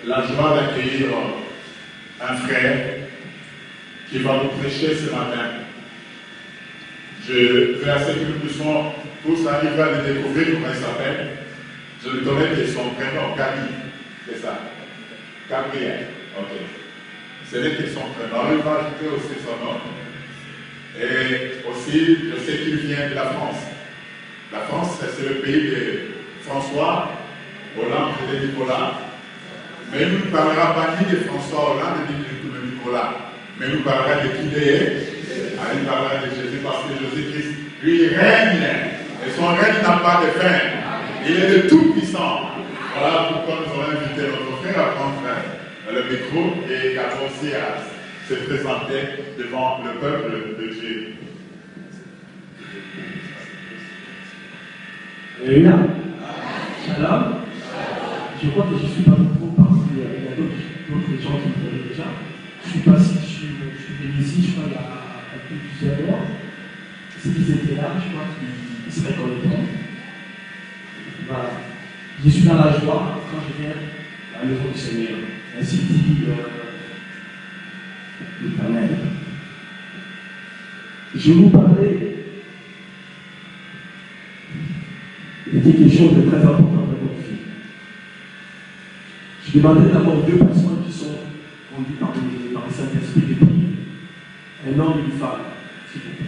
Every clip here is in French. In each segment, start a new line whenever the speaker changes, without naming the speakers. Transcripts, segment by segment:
la joie d'accueillir un frère qui va nous prêcher ce matin. Je vais à ce que nous puissions tous arriver à le découvrir comment il s'appelle. Je lui connais son prénom, Gabi, c'est ça. Gabriel, ok. Ce n'est que son prénom. Il va ajouter aussi son nom. Et aussi, je sais qu'il vient de la France. La France, c'est le pays de François Hollande et de Nicolas. Mais il ne nous parlera pas ni de François Hollande ni de Nicolas. Mais il nous parlera de qui il est. Il parlera de Jésus parce que Jésus-Christ, lui, il règne. Et son règne n'a pas de fin. Il est de tout puissant. Voilà pourquoi nous avons invité notre frère à prendre le micro et également aussi à se présenter devant le peuple de Dieu.
Alléluia. Shalom. Je crois que je ne suis pas trop parce qu'il y a d'autres gens qui me connaissent déjà. Je suis venu ici, je crois, il y a plusieurs heures. C'est qu'ils étaient là, je crois qu'ils se reconnaîtront. Voilà. Je suis dans la joie quand je viens à la maison du Seigneur. Ainsi dit l'Éternel. Je vais vous parler de quelque chose de très important dans notre vie. Je demandais d'abord deux personnes qui sont conduites par le Saint-Esprit de prier. Un homme et une femme, s'il vous plaît.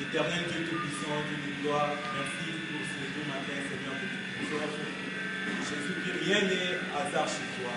Éternel Dieu Tout-Puissant, Dieu de gloire, merci pour ces deux matins, Seigneur, que tu nous offres. Jésus-Christ, rien n'est hasard chez toi.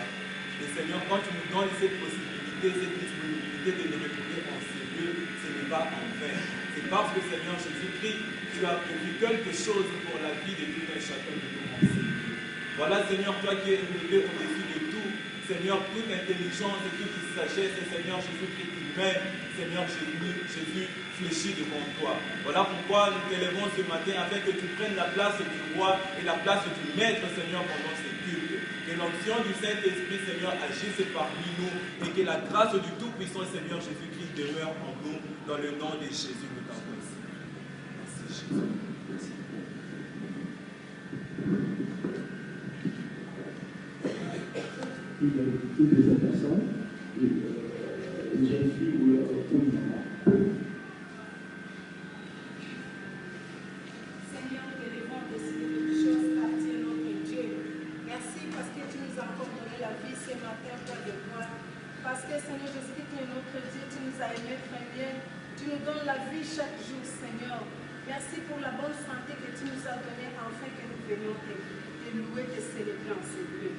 Et Seigneur, quand tu nous donnes cette possibilité, cette disponibilité de nous retrouver en ces lieux, ce n'est pas en vain. C'est parce que, Seigneur Jésus-Christ, tu as prévu quelque chose pour la vie de tout un chacun de nous en ces lieux. Voilà, Seigneur, toi qui es élevé au-dessus de tout, Seigneur, toute intelligence et toute sagesse, Seigneur Jésus-Christ, humain, Seigneur Jésus, fléchis devant toi. Voilà pourquoi nous t'élevons ce matin afin que tu prennes la place du roi et la place du maître, Seigneur, pendant ces cultes. Que l'onction du Saint-Esprit, Seigneur, agisse parmi nous et que la grâce du Tout-Puissant, Seigneur Jésus-Christ, demeure en nous dans le nom de Jésus, nous t'en merci. Merci, Jésus. Merci.
Une deuxième personne, une jeune fille ou une maman.
Seigneur, nous élevons décider de choses à dire notre Dieu. Merci parce que tu nous as encore donné la vie ce matin, Père de gloire. Parce que Seigneur Jésus-Christ, tu es notre Dieu, tu nous as aimés très bien. Tu nous donnes la vie chaque jour, Seigneur. Merci pour la bonne santé que tu nous as donnée afin que nous venions te louer, te célébrer en ces lieux.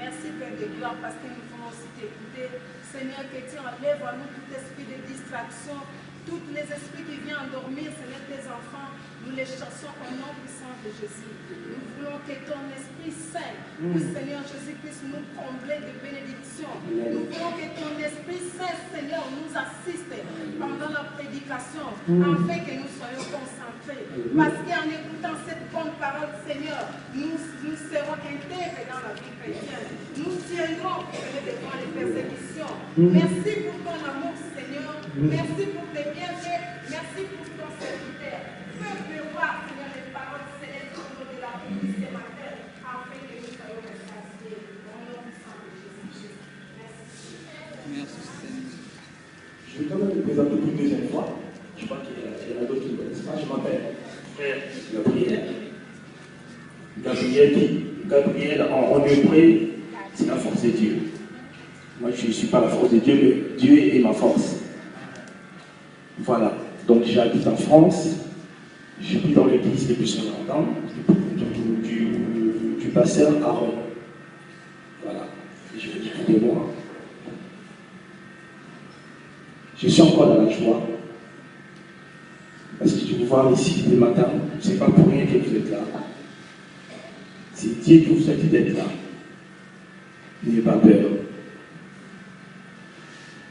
Merci Père de gloire parce que nous voulons aussi t'écouter. Seigneur, que tu enlèves à nous tout esprit de distraction, tous les esprits qui viennent endormir, Seigneur, tes enfants, nous les chassons au nom puissant de Jésus. Nous voulons que ton Esprit Saint, Seigneur Jésus-Christ, nous comble de bénédictions. Nous voulons que ton Esprit Saint, Seigneur, nous assiste pendant la prédication, afin que nous soyons concentrés. Parce qu'en écoutant cette bonne parole, Seigneur, nous serons intègres dans la vie chrétienne. Nous tiendrons devant les persécutions. Merci pour ton amour, Seigneur. Merci pour tes bienfaits. Merci pour ton serviteur. Fais voir, Seigneur, les paroles célestes au nom de la vie ce matin, afin que nous soyons rassasiés. Au nom du sang de Jésus. Merci.
Merci, Seigneur.
Je vais quand même me présenter pour une deuxième fois. Je crois qu'il y en a d'autres qui ne connaissent pas. Je m'appelle frère Gabriel. Gabriel, en hébreu, c'est la force de Dieu. Moi, je ne suis pas la force de Dieu, mais Dieu est ma force. Voilà. Donc, j'habite en France. Je prie dans l'église depuis 50 ans, du pasteur Aaron. Voilà. Et je vous dis tout de moi. Je suis encore dans la joie. Parce que je vous vois ici le matin, ce n'est pas pour rien que vous êtes là. C'est Dieu qui vous a dit d'être là. N'ayez pas peur.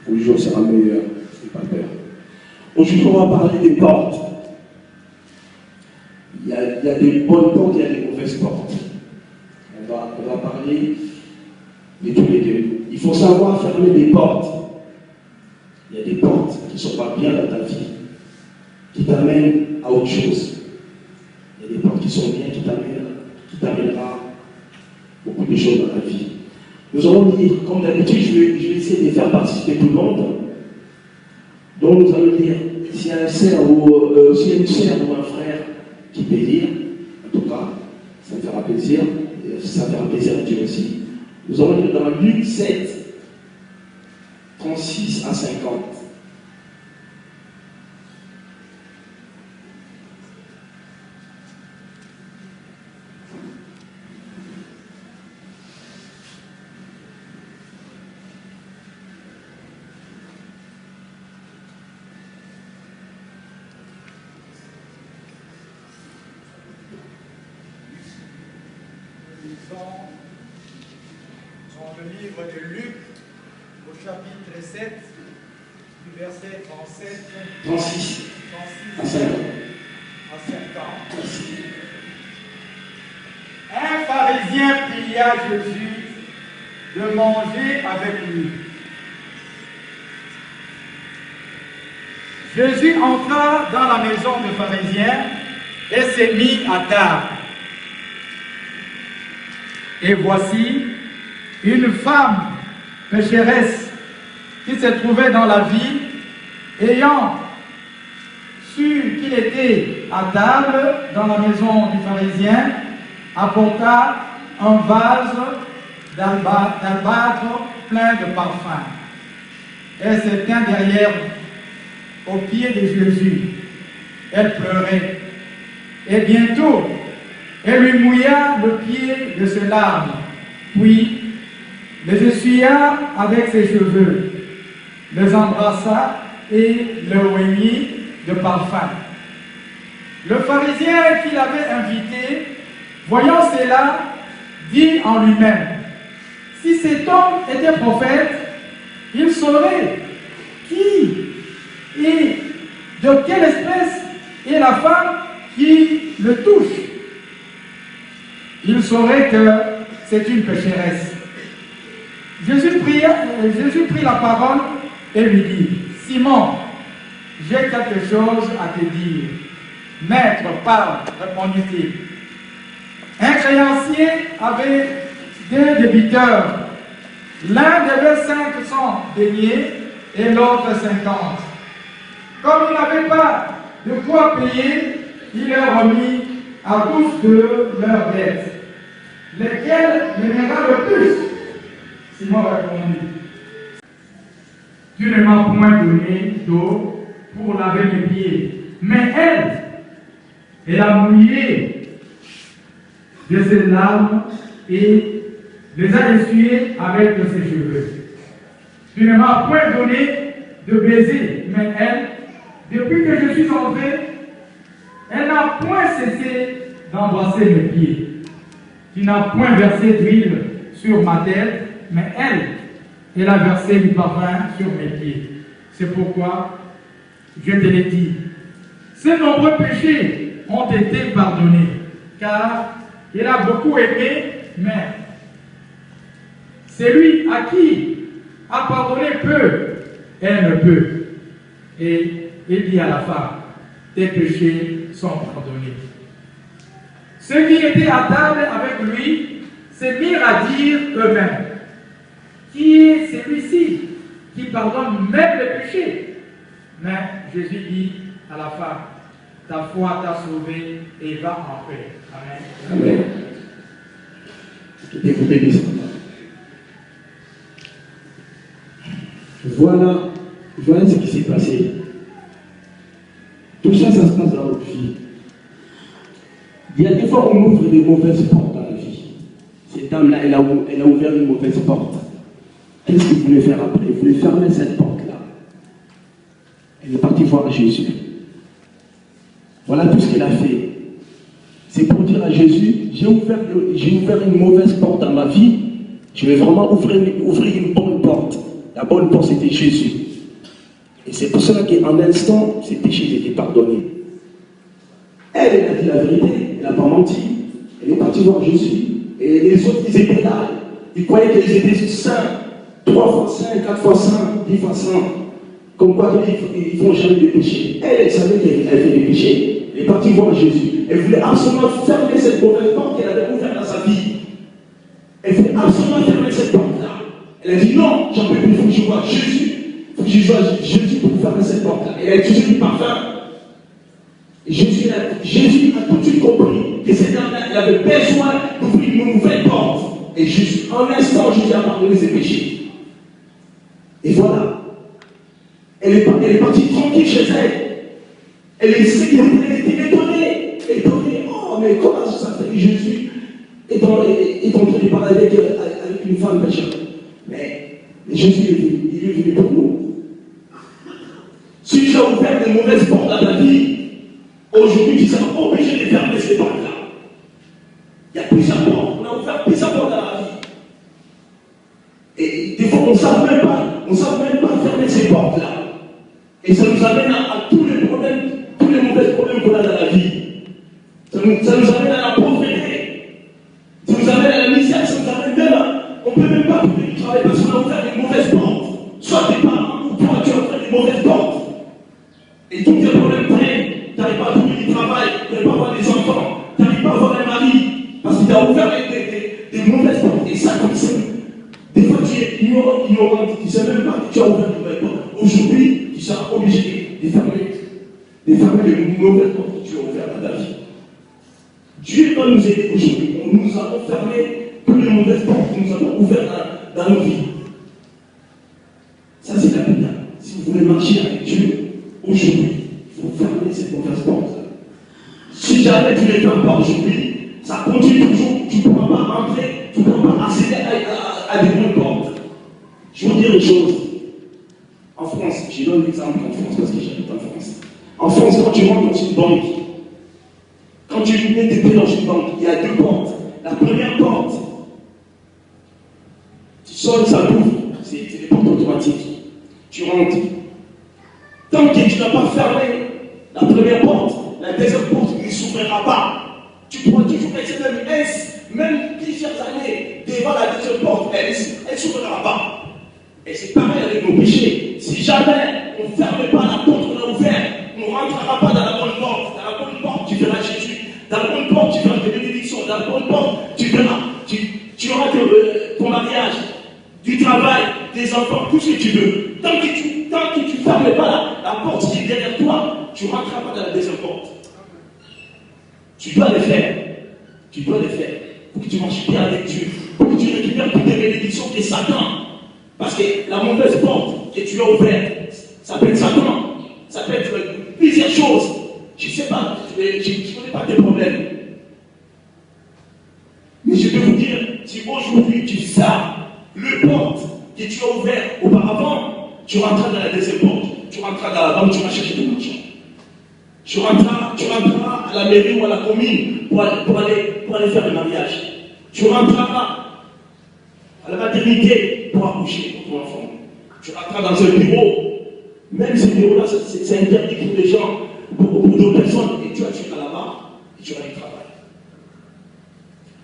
Vos jours sera meilleur. N'ayez pas peur. Aujourd'hui, on va parler des portes. Il y a des bonnes portes, il y a des mauvaises portes. On va parler de tous les deux. Il faut savoir fermer des portes
soit bien dans ta vie, qui t'amène à autre chose. Il y a des portes qui sont bien, qui t'amènera beaucoup de choses dans la vie. Nous allons lire, comme d'habitude, je vais essayer de faire participer tout le monde. Donc nous allons lire, s'il y a un sœur ou s'il y a une sœur ou un frère qui peut lire, en tout cas, ça me fera plaisir, et ça fera plaisir à Dieu aussi. Nous allons lire dans Luc 7, 36 à 50.
Dans le livre de Luc, au chapitre 7, du verset 36
à 50.
Un pharisien pria Jésus de manger avec lui. Jésus entra dans la maison du pharisien et s'est mis à table. Et voici une femme pécheresse qui se trouvait dans la ville, ayant su qu'il était à table dans la maison du pharisien, apporta un vase d'albâtre plein de parfums. Elle se tint derrière aux pieds de Jésus. Elle pleurait. Et bientôt, elle lui mouilla le pied de ses larmes, puis les essuya avec ses cheveux, les embrassa et le oignit de parfum. Le pharisien qui l'avait invité, voyant cela, dit en lui-même, si cet homme était prophète, il saurait qui et de quelle espèce est la femme qui le touche. Il saurait que c'est une pécheresse. Jésus prit la parole et lui dit, Simon, j'ai quelque chose à te dire. Maître, parle, répondit-il. Un créancier avait deux débiteurs. L'un devait 500 deniers et l'autre 50. Comme il n'avait pas de quoi payer, il leur remit à tous deux leurs dettes. Lesquels m'aimera le plus? Simon répondit, tu ne m'as point donné d'eau pour laver mes pieds, mais elle a mouillé de ses larmes et les a essuyées avec de ses cheveux. Tu ne m'as point donné de baiser, mais elle, depuis que je suis entré, elle n'a point cessé d'embrasser mes pieds. Tu n'as point versé d'huile sur ma tête, mais elle a versé du parfum sur mes pieds. C'est pourquoi je te l'ai dit. Ces nombreux péchés ont été pardonnés, car il a beaucoup aimé, mais celui à qui a pardonné peu, elle ne peut. Et il dit à la femme, tes péchés sont pardonnés. Ceux qui étaient à table avec lui se mirent à dire eux-mêmes, qui est celui-ci qui pardonne même les péchés? Mais Jésus dit à la femme, ta foi t'a sauvé et va en paix. Amen.
Amen. Écoutez bien ça. Voilà ce qui s'est passé. Tout ça, ça se passe dans notre vie. Il y a des fois où on ouvre des mauvaises portes dans la vie. Cette dame-là, elle a ouvert une mauvaise porte. Qu'est-ce qu'il voulait faire après? Il voulait fermer cette porte-là. Elle est partie voir Jésus. Voilà tout ce qu'elle a fait. C'est pour dire à Jésus, j'ai ouvert une mauvaise porte dans ma vie. Je vais vraiment ouvrir une bonne porte. La bonne porte, c'était Jésus. Et c'est pour cela qu'en un instant, ses péchés étaient pardonnés. Elle a dit la vérité, elle n'a pas menti. Elle est partie voir Jésus. Et les autres, ils étaient là. Ils croyaient qu'ils étaient saints. 3 fois saints, 4 fois saints, 10 fois saints. Comme quoi, ils font jamais des péchés. Elle savait qu'elle fait des péchés. Elle est partie voir Jésus. Elle voulait absolument fermer cette mauvaise porte qu'elle avait ouverte dans sa vie. Elle voulait absolument fermer cette porte-là. Elle a dit non, j'en peux plus, il faut que je vois Jésus. Il faut que je vois Jésus pour fermer cette porte-là. Elle a utilisé du parfum. Et Jésus a tout de suite compris que cette dame-là, elle avait besoin d'ouvrir une nouvelle porte. Et Jésus, en un instant, Jésus a pardonné ses péchés. Et voilà. Elle est partie tranquille chez elle. Elle était étonnée. Oh, mais comment ça fait que Jésus est en train de parler avec une femme pécheur. Mais Jésus il est venu pour nous. Si tu as ouvert de mauvaises portes dans ta vie, aujourd'hui tu seras obligé de fermer ces portes-là. Il y a plusieurs portes. On a ouvert plusieurs portes dans la vie. Et des fois, on ne savait même pas fermer ces portes-là. Et ça nous amène à tous les mauvais problèmes qu'on a dans la vie. Ça nous amène à la pauvreté. Ça nous amène à la misère. Ça nous amène même on ne peut même pas trouver du travail parce qu'on a ouvert des mauvaises portes. Soit tes parents ou toi, tu as ouvert des mauvaises portes. Et tous tes problèmes traînent. Tu n'arrives pas à trouver du travail, tu n'arrives pas à avoir des enfants, tu n'arrives pas à avoir un mari. Parce qu'il a ouvert des mauvaises portes. Et ça, comme ça, des fois tu es ignorant, tu ne sais même pas que tu as ouvert de mauvaises portes. Aujourd'hui, tu seras obligé de fermer les mauvaises portes que tu as ouvertes dans ta vie. Dieu va nous aider aujourd'hui. Nous avons fermé toutes les mauvaises portes que nous avons ouvertes dans nos vies. Ça, c'est capital. Si vous voulez marcher avec Dieu, aujourd'hui, il faut fermer ces mauvaises portes. Si jamais tu ne les fermes pas aujourd'hui, ça continue toujours. Tu ne pourras pas rentrer, tu ne pourras pas accéder à des bonnes portes. Je vais vous dire une chose. En France, je donne l'exemple en France parce que j'habite en France. En France, quand tu rentres dans une banque, quand tu viens d'entrer dans une banque, il y a deux portes. La première porte, tu sonnes, ça ouvre, c'est des portes automatiques. Tu rentres. Tant que tu n'as pas fermé la première porte, la deuxième porte ne s'ouvrira pas. Tu pourras toujours rester même plusieurs années devant la deuxième porte, elle ne s'ouvrira pas. Et c'est pareil avec nos péchés. Si jamais on ne ferme pas la porte qu'on a ouverte, on ne rentrera pas dans la bonne porte. Dans la bonne porte, tu verras Jésus. Dans la bonne porte, tu verras des bénédictions. Dans la bonne porte, tu auras ton mariage, du travail, des enfants, tout ce que tu veux. Tant que tu ne fermes pas la porte qui est derrière toi, tu ne rentreras pas dans la deuxième porte. Tu dois le faire. Tu dois le faire. Pour que tu marches bien avec Dieu. Pour que tu récupères toutes les bénédictions de Satan. Parce que la mauvaise porte que tu as ouverte, ça peut être Satan. Ça peut être plusieurs choses. Je ne sais pas, je ne connais pas tes problèmes. Mais je peux vous dire, si aujourd'hui tu fermes le porte que tu as ouvert auparavant, tu rentreras dans la deuxième porte. Tu rentreras dans la banque, tu vas chercher ton argent. Tu rentreras à la mairie ou à la commune pour aller faire le mariage. Tu rentreras à la maternité pour accoucher pour ton enfant. Tu rentreras dans un bureau. Même ce bureau-là, c'est interdit pour les gens, pour d'autres personnes. Et tu vas là-bas et tu vas y travailler.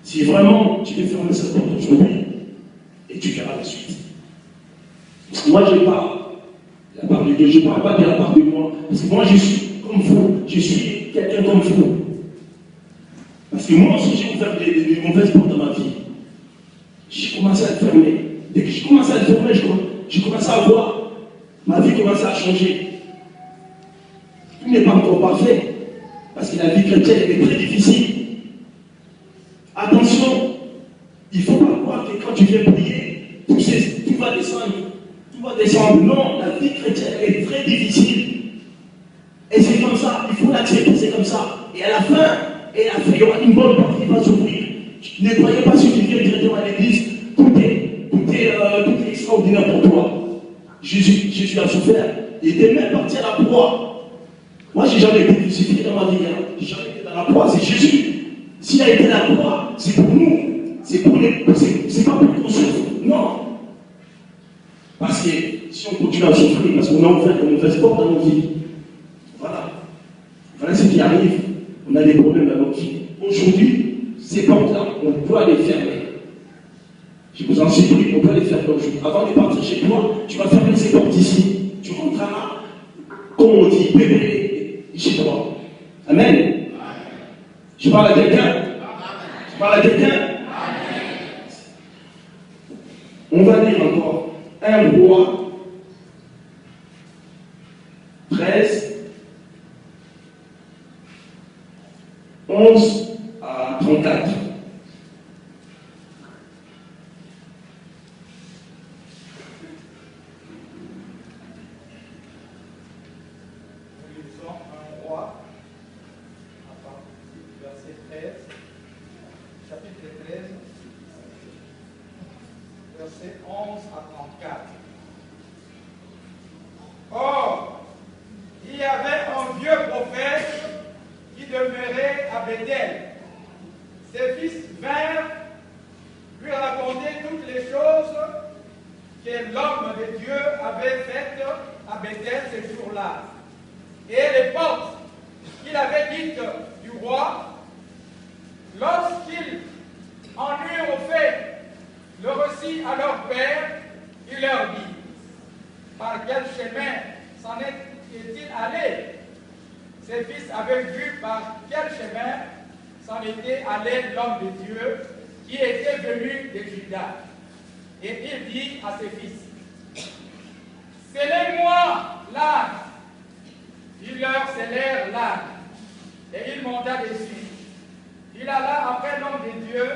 Si vraiment tu veux fermer cette porte aujourd'hui, et tu verras la suite. Parce que moi, je parle de la part de Dieu, je ne parle pas de la part de moi. Parce que moi, je suis comme vous, je suis quelqu'un comme vous. Parce que moi aussi, j'ai ouvert des mauvaises portes dans ma vie. J'ai commencé à le fermer. Dès que j'ai commencé à le fermer, j'ai commencé à voir. Ma vie commençait à changer. Tout n'est pas encore parfait. Parce que la vie chrétienne est très difficile. Attention, il ne faut pas croire que quand tu viens prier, tout va descendre. Tout va descendre. Non, la vie chrétienne est très difficile. Et c'est comme ça, il faut l'accepter, c'est comme ça. Et à la fin, il y aura une bonne porte qui va s'ouvrir. Ne croyez pas si tu viens directement à l'église, tout est extraordinaire pour toi. Jésus a souffert. Il était même parti à la croix. Moi, je n'ai jamais été crucifié dans ma vie. Je n'ai jamais été dans la croix, c'est Jésus. S'il a été à la croix, c'est pour nous. C'est pas pour qu'on souffre. Non. Parce que si on continue à souffrir, parce qu'on a ouvert une mauvaise porte dans nos vies, voilà ce qui arrive. On a des problèmes dans nos vies. Aujourd'hui, ces portes-là, on doit les fermer. Je vous en supplie, on doit les fermer aujourd'hui. Avant de partir chez toi, tu vas fermer ces portes ici. Tu rentreras comme on dit, bébé chez toi. Amen. Je parle à quelqu'un. Je parle à quelqu'un. On va lire encore 1 Roi 13, 11 à 34.
Verset 11 à 34. Or, il y avait un vieux prophète qui demeurait à Bethel. Ses fils vinrent lui raconter toutes les choses que l'homme de Dieu avait faites à Bethel ce jour-là. Et les portes qu'il avait dites du roi, lorsqu'ils en eurent fait le récit à leur père, il leur dit, par quel chemin s'en est-il allé? Ses fils avaient vu par quel chemin s'en était allé l'homme de Dieu qui était venu de Juda. Et il dit à ses fils, scellez-moi l'âne. Ils leur scellèrent l'âne, et il monta dessus. Il alla après l'homme de Dieu,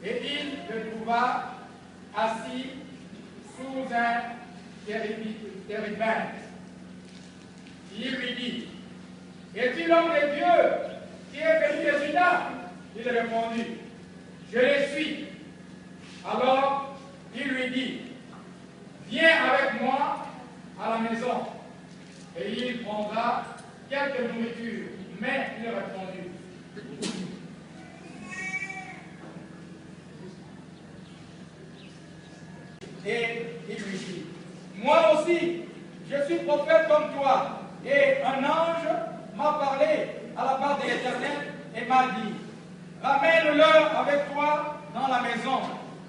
et il le trouva assis sous un térébinthe. Il lui dit, es-tu l'homme de Dieu qui est venu de Juda? Il répondit, je le suis. Alors il lui dit, viens avec moi à la maison, et il prendra quelque nourriture. Mais il répondit, et il lui dit, moi aussi, je suis prophète comme toi, et un ange m'a parlé à la part de l'Éternel et m'a dit, ramène-le avec toi dans la maison,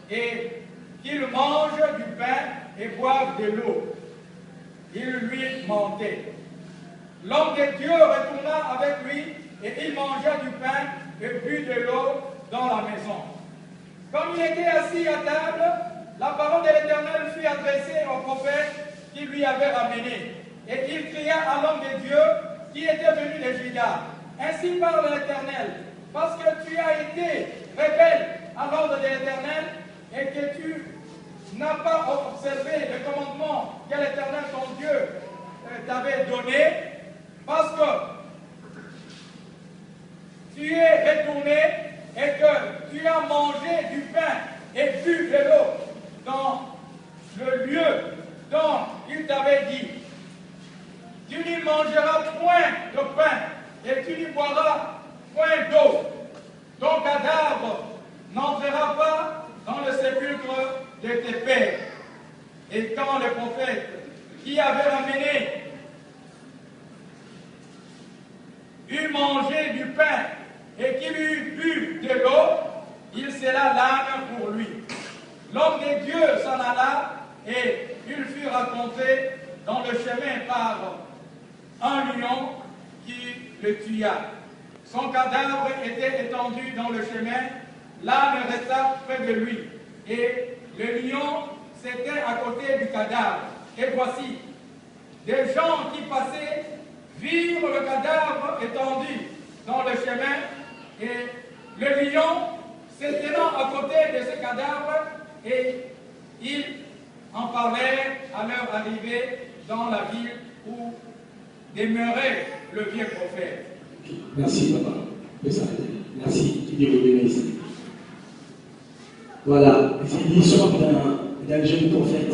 et qu'il mange du pain et boive de l'eau. Il lui mentait. L'homme de Dieu retourna avec lui, et il mangea du pain et but de l'eau dans la maison. Comme il était assis à table, la parole de l'Éternel fut adressée au prophète qui lui avait ramené. Et il cria à l'homme de Dieu qui était venu de Juda. Ainsi parle l'Éternel, parce que tu as été rebelle à l'ordre de l'Éternel et que tu n'as pas observé le commandement que l'Éternel ton Dieu t'avait donné, parce que tu es retourné et que tu as mangé du pain et bu de l'eau dans le lieu dont il t'avait dit. Tu n'y mangeras point de pain et tu n'y boiras point d'eau. Ton cadavre n'entrera pas dans le sépulcre de tes pères. Et quand le prophète qui avait ramené eut mangé du pain et qu'il eut bu de l'eau, il scella l'âne pour lui. L'homme de Dieu s'en alla et il fut raconté dans le chemin par un lion qui le tua. Son cadavre était étendu dans le chemin, l'âne resta près de lui, et le lion s'était à côté du cadavre. Et voici, des gens qui passaient virent le cadavre étendu dans le chemin, et le lion se tenant à côté de ce cadavre, et ils en parlèrent à leur arrivée dans la ville où demeurait le vieux prophète.
Merci, papa. Merci. Qui dit vous bénisse. Voilà, c'est l'histoire d'un jeune prophète.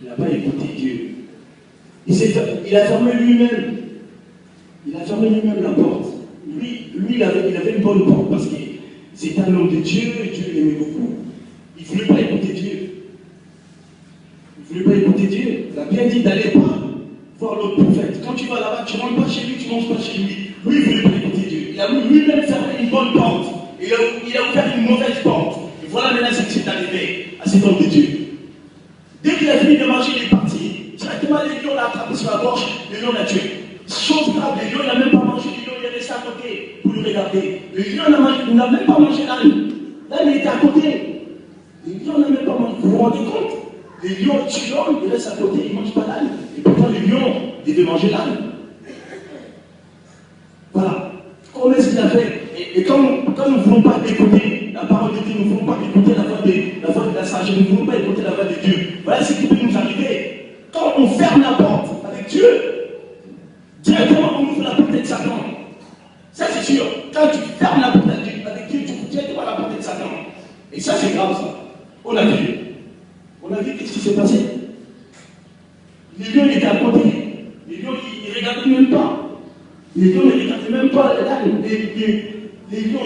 Il n'a pas écouté Dieu. Il a fermé lui-même. Il a fermé lui-même la porte. Lui, il avait une bonne porte parce que c'était un homme de Dieu et Dieu l'aimait beaucoup. Il ne voulait pas écouter Dieu. Il ne voulait pas écouter Dieu. Il a bien dit d'aller pas voir l'autre prophète. Quand tu vas là-bas, tu ne rentres pas chez lui, tu ne manges pas chez lui. Lui, il ne voulait pas écouter Dieu. Il a lui-même fermé une bonne porte. Il a ouvert une mauvaise porte. Et voilà maintenant ce qui s'est arrivé à cet homme de Dieu. Dès qu'il a fini de manger, il est parti. Directement, les lions l'ont attrapé sur la gorge, le lion l'a tué. Chose grave, le lion n'a même pas mangé, le lion est resté à côté pour le regarder. Le lion n'a même pas mangé l'âne. L'âne était à côté. Le lion n'a même pas mangé. Vous vous rendez compte? Le lion tue l'homme, il reste à côté, il ne mange pas l'âne. Et pourtant le lion devait manger l'âne. Voilà. Comment est-ce qu'il a fait? Et quand nous ne voulons pas écouter la parole de Dieu, nous ne voulons pas écouter la voix de la sagesse, nous ne voulons pas écouter la voix de Dieu. Voilà ce qui peut nous arriver. Quand on ferme la porte avec Dieu, directement on ouvre la porte de Satan. Ça c'est sûr. Quand tu fermes la porte avec Dieu, tu ouvres directement la porte de Satan. Et ça c'est grave ça. On a vu. On a vu qu'est-ce qui s'est passé. Les lions étaient à côté. Les lions ils ne regardaient même pas. Les lions ne regardaient même pas les lions,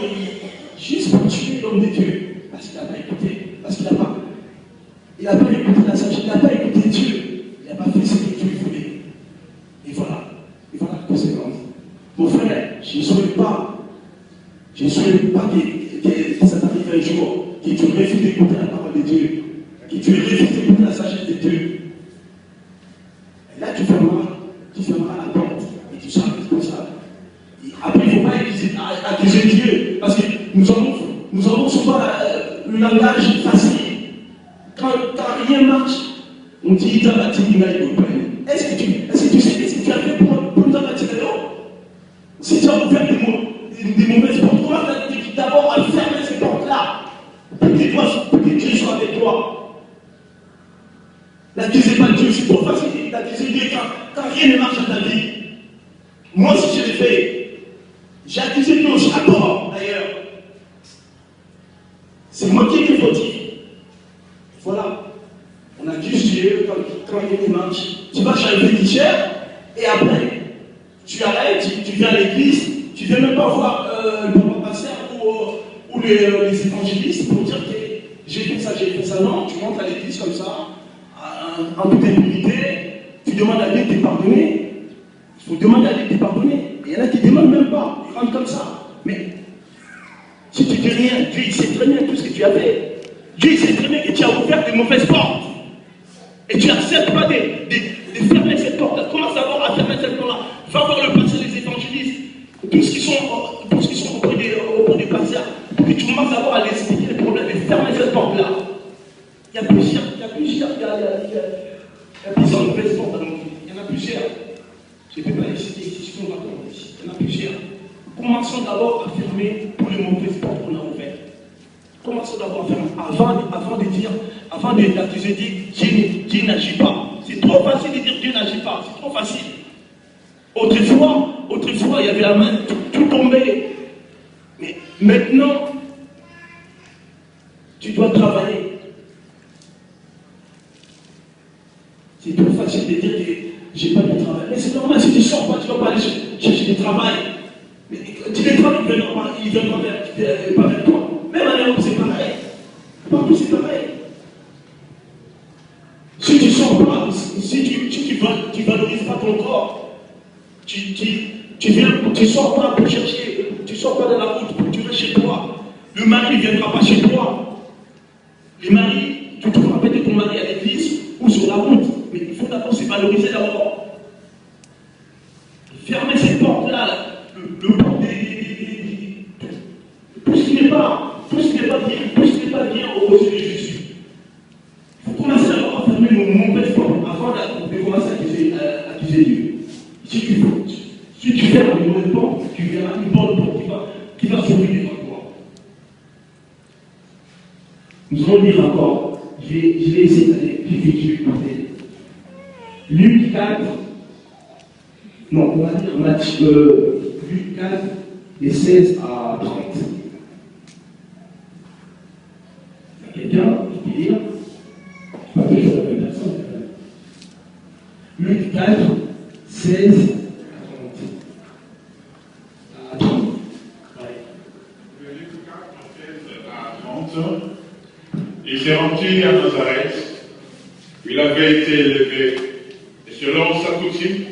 juste pour tuer l'homme de Dieu. Parce qu'il n'a pas écouté. Parce qu'il n'a pas. Il n'a pas écouté la sagesse. Il n'a pas écouté Dieu. Il n'a pas fait ce que Dieu voulait. Et voilà. Et voilà la conséquence. Mon frère, je ne souhaite pas. Je ne souhaite pas que ça t'arrive un jour. Que tu refuses d'écouter la parole de Dieu. Que tu refuses d'écouter la sagesse de Dieu. Et là, tu fermeras la porte. Et tu seras responsable. Après, il ne faut pas accuser Dieu, parce que nous avons souvent le langage facile. Quand rien marche, on dit dans la télé, est-ce que tu sais ce que tu as fait pour nous dans la télé? Si tu as ouvert des mauvaises portes, comment tu as dit d'abord à fermer ces portes-là pour que Dieu soit avec toi? N'accusez pas Dieu, c'est trop facile d'accuser Dieu quand rien ne marche dans ta vie. Moi, si je l'ai fait, j'ai accusé Dieu à tort, d'ailleurs. C'est moi qui ai fautif. Voilà. On accuse Dieu quand il marche. Tu vas chez un féticheur, et après, tu arrêtes, tu viens à l'église, tu ne viens même pas voir le pasteur ou les évangélistes pour dire que j'ai fait ça. Non, tu rentres à l'église comme ça, en toute impunité, tu demandes à Dieu de te pardonner. Il faut demander à Dieu de te pardonner. Il y en a qui ne demandent même pas, ils rentrent comme ça. Mais si tu ne dis rien, Dieu il sait très bien tout ce que tu as fait. Dieu il sait très bien que tu as ouvert de mauvaises portes. Et tu n'acceptes pas de fermer cette porte-là. Commence d'abord à fermer cette porte-là. Va voir le pasteur des évangélistes, tous ceux qui sont auprès des pasteurs, pour que tu commences d'abord à les expliquer les problèmes et fermer cette porte-là. Il y a plusieurs mauvaises portes dans notre vie. Il y en a plusieurs. Je ne peux pas les citer ici, il y en a plusieurs. Commençons d'abord à fermer pour les mauvaises portes qu'on a ouvertes. Commençons d'abord à fermer avant d'accuser Dieu n'agit pas. C'est trop facile de dire Dieu n'agit pas, c'est trop facile. Autrefois, il y avait la main, tout tombait. Mais maintenant, tu dois travailler. C'est trop facile de dire que j'ai pas de travail. Mais c'est normal, si tu sors pas, tu ne vas pas aller chercher du travail. Mais tu les travailles, ils viennent pas vers toi. Même à l'Europe, c'est pareil. Partout, c'est pareil. Si tu ne sors pas, si tu valorises pas ton corps, tu sors pas pour chercher, tu sors pas dans la route, tu vas chez toi. Le mari ne viendra pas chez toi. Le mari, tu trouveras peut-être ton mari à l'église ou sur la route. Mais il faut d'abord se valoriser d'abord. Fermez cette porte-là, le port tout ce qui n'est pas bien au yeux de Jésus. Il faut commencer d'abord à fermer nos mauvaises portes avant de commencer à accuser Dieu. Si tu fermes une mauvaise porte, tu verras une bonne porte qui va s'ouvrir devant toi. Nous allons lire encore. Je vais essayer d'aller plus vite, je vais porter. Luc 4, non, on va dire Luc 4, les 16 à 30. Quelqu'un qui peut lire? Pas toujours la même personne. Luc 4, 16 à 30.
Luc 4, 16 à 30. Il s'est rendu à Nazareth. Il avait été élevé. Et selon sa coutume,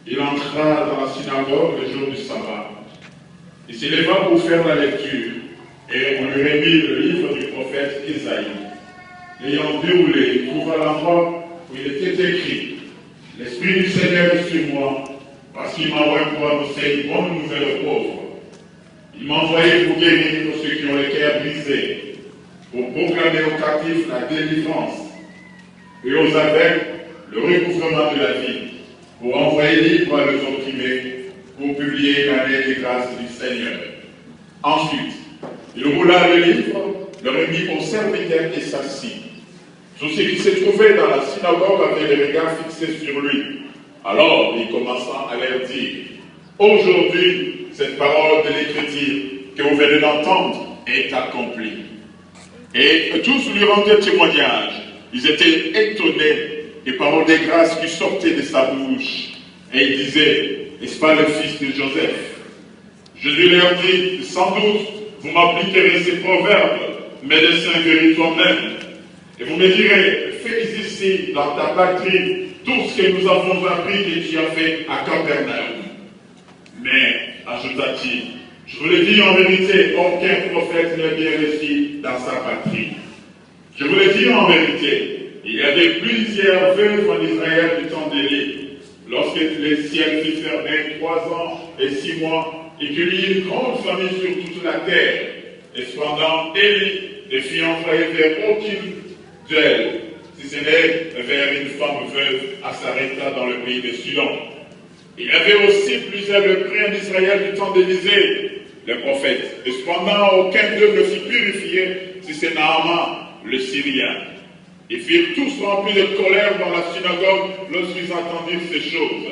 il entra dans la synagogue le jour du sabbat. Il s'éleva pour faire la lecture. Et on lui remit le livre du prophète Isaïe. L'ayant déroulé, il trouva l'endroit où il était écrit: L'Esprit du Seigneur est sur moi, parce qu'il m'a envoyé pour annoncer une bonne nouvelle aux pauvres. Il m'a envoyé pour guérir tous ceux qui ont les cœurs brisés, pour proclamer aux captifs la délivrance et aux aveugles le recouvrement de la vie, pour envoyer libre les opprimés, pour publier l'année des grâces du Seigneur. Ensuite, il roula le livre, le remit au serviteur et s'assit. Tous ceux qui se trouvaient dans la synagogue avaient les regards fixés sur lui. Alors il commença à leur dire, aujourd'hui, cette parole de l'Écriture que vous venez d'entendre est accomplie. Et tous lui rendaient témoignage. Ils étaient étonnés des paroles de grâce qui sortaient de sa bouche. Et ils disaient, n'est-ce pas le fils de Joseph? Jésus leur dit, sans doute, vous m'appliquerez ces proverbes, médecin guéris toi-même. Et vous me direz, fais ici, dans ta patrie, tout ce que nous avons appris que tu as fait à Capernaum. Mais, ajouta-t-il, je vous le dis en vérité, aucun prophète n'est bien reçu dans sa patrie. Je vous le dis en vérité, il y avait plusieurs veuves en Israël du temps d'Élie, lorsque les ciels furent fermés 3 ans et 6 mois, et qu'il y eut une grande famine sur toute la terre. Et cependant, Élie ne fut envoyé vers aucune d'elles, si ce n'est vers une femme veuve à Sarepta dans le pays de Sidon. Il y avait aussi plusieurs lepreux en Israël du temps d'Élisée, le prophète. Et cependant, aucun d'eux ne fut purifié, si c'est Naaman, le Syrien. Ils furent tous remplis de colère dans la synagogue lorsqu'ils entendirent ces choses.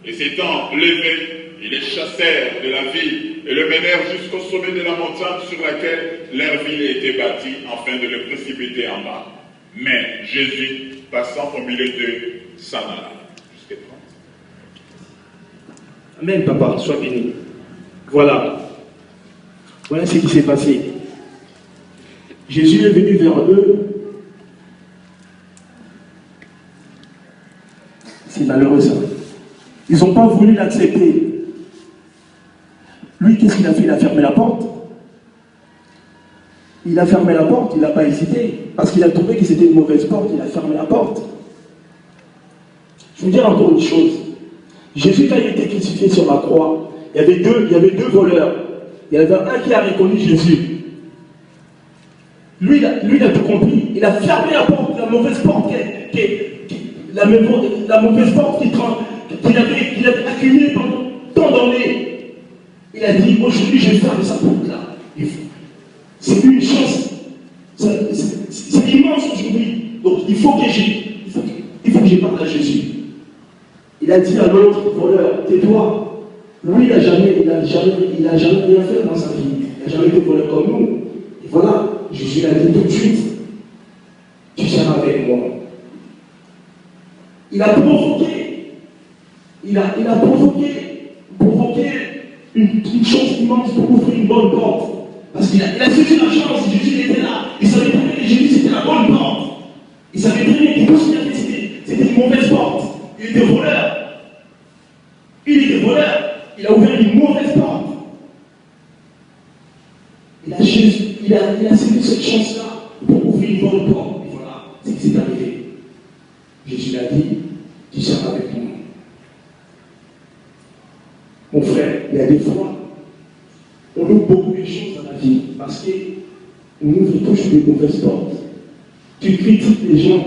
Et s'étant levés, ils les chassèrent de la ville et le menèrent jusqu'au sommet de la montagne sur laquelle leur ville était bâtie, afin de le précipiter en bas. Mais Jésus, passant au milieu d'eux, s'en alla. Jusqu'à 30.
Amen, papa, sois béni. Voilà. Voilà ce qui s'est passé. Jésus est venu vers eux. C'est malheureux ça. Ils n'ont pas voulu l'accepter. Lui, qu'est-ce qu'il a fait? Il a fermé la porte. Il a fermé la porte, il n'a pas hésité. Parce qu'il a trouvé que c'était une mauvaise porte, il a fermé la porte. Je vous dire encore une chose. Jésus, quand il était crucifié sur la croix, il y avait deux voleurs. Il y en avait un qui a reconnu Jésus. Lui, il a tout compris. Il a fermé la porte, la mauvaise porte qu'il avait accumulée pendant tant d'années. Il a dit, aujourd'hui, je vais fermer sa porte-là. C'est une chance. C'est immense aujourd'hui. Donc, il faut que je parle à Jésus. Il a dit à l'autre voleur, tais-toi. Lui, il n'a jamais rien fait dans sa vie. Il n'a jamais été voleur comme nous. Et voilà, Jésus l'a dit tout de suite, tu seras avec moi. Il a provoqué. Il a provoqué une chance immense pour ouvrir une bonne porte. Parce qu'il a saisi la chance, Jésus était là. Il savait très bien que Jésus c'était la bonne porte. Il savait très bien que tout ce qu'il a fait c'était une mauvaise porte. Il était voleur. Il a ouvert une mauvaise porte. Il a saisi cette chance-là pour ouvrir une bonne porte. Et voilà, c'est ce qui s'est arrivé. Jésus l'a dit, tu seras avec moi. Mon frère, il y a des fois, on ouvre beaucoup de choses dans la vie parce qu'on ouvre toujours des mauvaises portes. Tu critiques les gens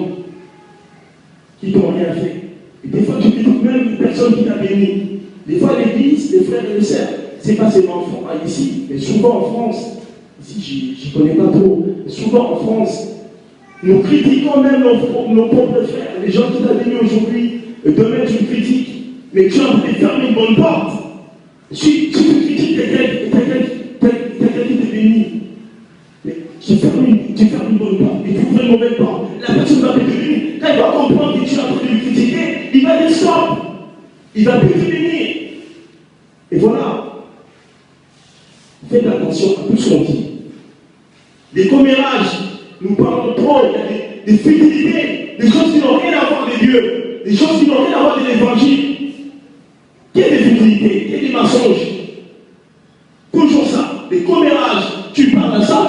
qui t'ont rien fait. Et des fois, tu critiques même une personne qui t'a béni. Des fois, l'église, les frères et les sœurs, c'est pas seulement ici, mais souvent en France. Ici, j'y connais pas trop. Mais souvent en France, nous critiquons même nos propres frères. Les gens qui t'ont béni aujourd'hui, demain tu critiques. Mais tu as envie de fermer une bonne porte. Si tu critiques quelqu'un qui t'est béni, mais tu fermes une bonne porte, et tu ouvres une mauvaise porte, la personne va te bénir. Quand il va comprendre que tu es en train de lui critiquer, il va dire stop. Il va plus te bénir. Et voilà. Faites attention à tout ce qu'on dit. Les commérages, nous parlons trop, il y a des futilités, des choses qui n'ont rien à voir avec Dieu, des choses qui n'ont rien à voir avec l'évangile. Quelle est des futilités, quel est des mensonges? Toujours ça, des commérages, tu parles de ça,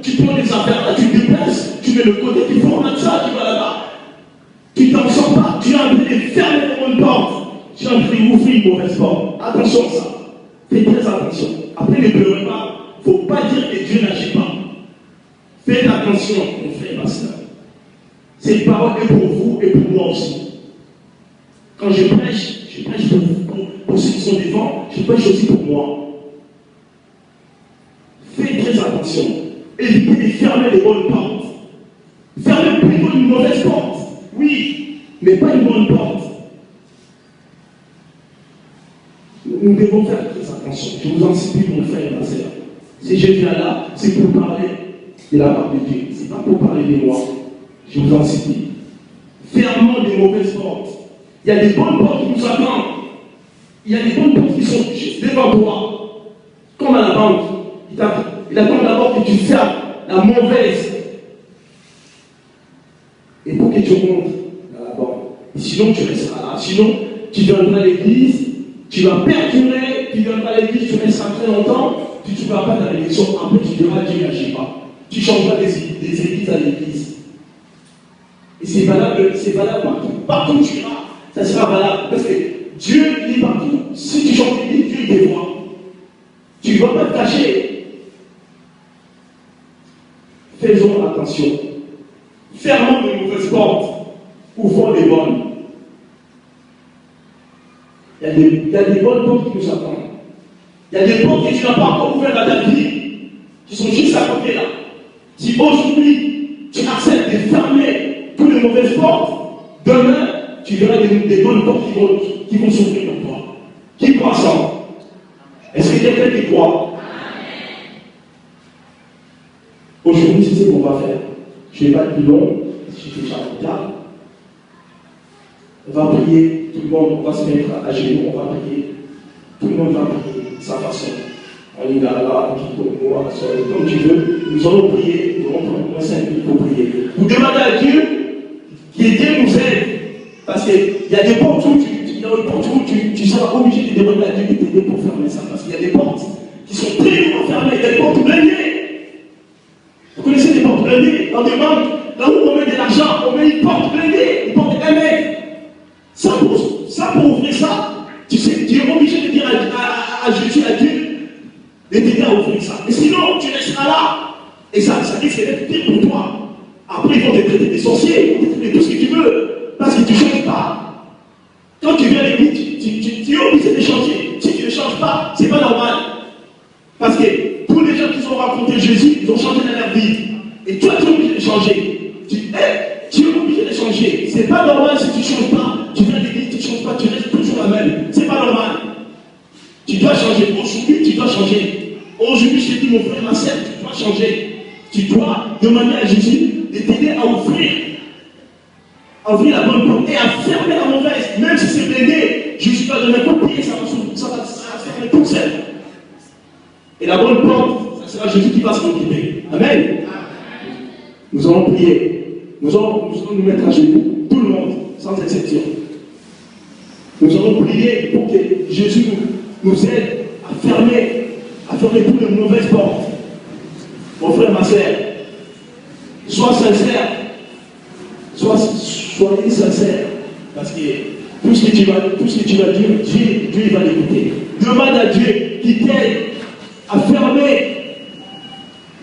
tu prends des affaires là, tu déplaces, tu mets le côté, tu formates ça, tu vas là-bas. Tu t'en sors pas, tu es en train de fermer les bonnes portes. Tu es en train d'ouvrir une mauvaise porte. Attention à ça. Fais très attention. Après, ne pleurez pas. Il ne faut pas dire que Dieu n'agit pas. Faites attention, mon frère et ma soeur. Cette parole est pour vous et pour moi aussi. Quand je prêche pour ceux qui sont devant, je prêche aussi pour moi. Faites très attention. Évitez de fermer les bonnes portes. Fermez plutôt une mauvaise porte. Oui, mais pas une bonne porte. Nous devons faire très attention. Je vous en supplie, mon frère et ma soeur. Si je viens là, c'est pour parler de la part de Dieu. Ce n'est pas pour parler de moi. Je vous en supplie. Fermons les mauvaises portes. Il y a des bonnes portes qui nous attendent. Il y a des bonnes portes qui sont juste devant toi. Comme à la banque. Il attend d'abord que tu fermes la mauvaise. Et pour que tu rentres dans la banque. Sinon, tu resteras là. Sinon, tu viendras à l'église. Tu vas perdurer. Tu viendras à l'église. Tu resteras très longtemps. Tu ne vas pas dans l'élection. Après, tu diras Dieu n'agit pas. Tu changeras des églises à l'église. Et c'est valable partout. Partout où tu iras, ça sera valable. Parce que Dieu, il est partout. Si tu changes d'église, Dieu te voit. Tu ne vas pas te cacher. Faisons attention. Fermons les mauvaises portes. Ouvrons les bonnes. Il y a des bonnes portes qui nous attendent. Il y a des portes que tu n'as pas encore ouvertes dans ta vie. Qui sont juste à côté là. Si aujourd'hui, tu acceptes de fermer toutes les mauvaises portes, demain, tu verras des bonnes portes qui vont s'ouvrir pour toi. Qui croit ça? Est-ce qu'il y a quelqu'un qui croit? Aujourd'hui, c'est ce qu'on va faire. Je ne vais pas être plus long, je suis déjà en retard. On va prier, tout le monde, on va se mettre à genoux, on va prier. Tout le monde va prier de sa façon. On y va là, comme tu veux. Nous allons prier, nous allons prendre 5 minutes pour prier. Vous demandez à Dieu que Dieu nous aide. Parce qu'il y a des portes où tu seras obligé de demander à Dieu de t'aider pour fermer ça. Parce qu'il y a des portes qui sont très loin fermées. Il y a des portes blindées. Vous connaissez les portes blindées? Dans des banques, là où on met de l'argent, on met une porte blindée, une porte aimée. Ça pour ouvrir ça, tu sais, tu es obligé de dire à Jésus, à Dieu, de t'aider à ouvrir ça. Mais sinon, tu resteras là. Et ça risque d'être pire pour toi. Après, ils vont te traiter des sorciers, ils vont te traiter tout ce que tu veux. Parce que tu ne changes pas. Quand tu viens à l'église, tu es obligé de changer. Si tu ne changes pas, ce n'est pas normal. Parce que tous les gens qui ont rencontré Jésus, ils ont changé dans leur vie. Et toi, tu es obligé de changer. Tu es obligé de changer. Ce n'est pas normal si tu ne changes pas. Tu viens à l'église, tu ne changes pas, tu restes toujours la même. Ce n'est pas normal. Tu dois changer. Aujourd'hui, tu dois changer. Aujourd'hui, je te dis, mon frère, ma sœur, tu dois changer. Tu dois demander à Jésus de t'aider à ouvrir la bonne porte et à fermer la mauvaise. Même si c'est blindé, Jésus va donner un coup de pied, ça va se fermer tout seul. Et la bonne porte, ça sera Jésus qui va s'en occuper. Amen. Nous allons prier. Nous allons nous mettre à genoux. Tout le monde, sans exception. Nous allons prier pour que Jésus nous aide à fermer toutes les mauvaises portes. Mon frère, ma soeur, sois sincère. Soyez sincère. Parce que tout ce que tu vas dire, Dieu va l'écouter. Demande à Dieu qu'il t'aide à fermer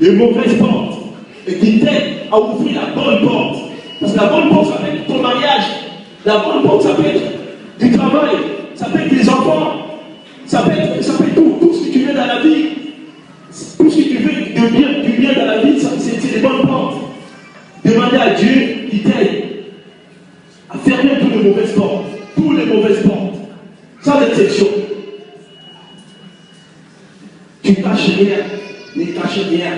les mauvaises portes et qu'il t'aide à ouvrir la bonne porte. Parce que la bonne porte, ça peut être ton mariage. La bonne porte, ça peut être du travail. Ça peut être des enfants. Ça peut être tout ce que tu veux dans la vie. Tout ce que tu veux du bien dans la vie, c'est les bonnes portes. Demandez à Dieu qu'il t'aide à fermer toutes les mauvaises portes. Toutes les mauvaises portes. Sans exception. Tu ne caches rien. Ne cache rien.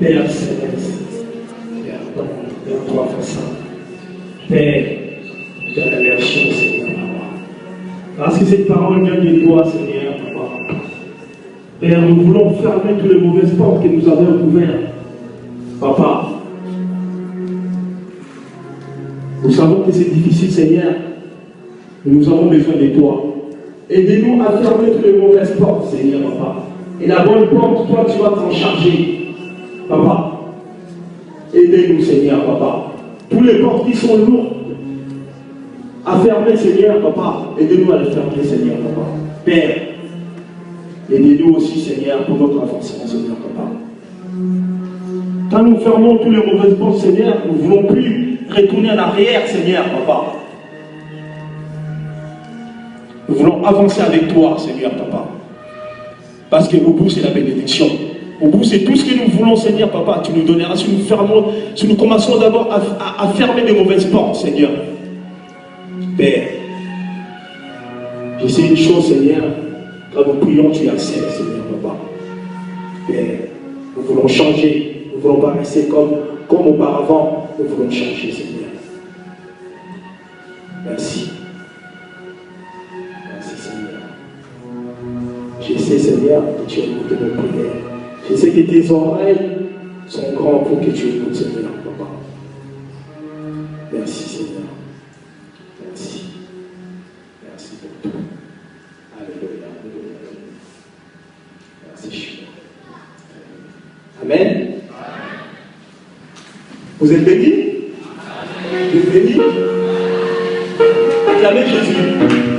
Père Céleste, Père bon, Père toi façon, Père, je te remercie, Seigneur, Papa. Parce que cette parole vient de toi, Seigneur, Papa. Père, nous voulons fermer toutes les mauvaises portes que nous avons ouvertes. Papa, nous savons que c'est difficile, Seigneur, mais nous avons besoin de toi. Aidez-nous à fermer toutes les mauvaises portes, Seigneur, Papa. Et la bonne porte, toi, tu vas t'en charger. Papa, aidez-nous, Seigneur, Papa. Tous les portes qui sont lourdes à fermer, Seigneur, Papa, aidez-nous à les fermer, Seigneur, Papa. Père, aidez-nous aussi, Seigneur, pour notre avancement, Seigneur, Papa. Quand nous fermons tous les mauvaises portes, Seigneur, nous ne voulons plus retourner en arrière, Seigneur, Papa. Nous voulons avancer avec toi, Seigneur, Papa. Parce qu'au bout, c'est la bénédiction. Au bout, c'est tout ce que nous voulons, Seigneur, Papa. Tu nous donneras si nous commençons d'abord à fermer les mauvaises portes, Seigneur. Père, je sais une chose, Seigneur. Quand nous prions, tu acceptes, Seigneur, Papa. Père, nous voulons changer. Nous ne voulons pas rester comme auparavant. Nous voulons changer, Seigneur. Merci. Merci, Seigneur. Je sais, Seigneur, que tu as écouté nos prières. Je sais que tes oreilles sont grandes pour que tu écoutes, Seigneur, Papa. Merci, Seigneur. Merci. Merci pour tout. Alléluia. Merci, Seigneur. Amen. Vous êtes bénis? Vous êtes bénis? Acclamez Jésus.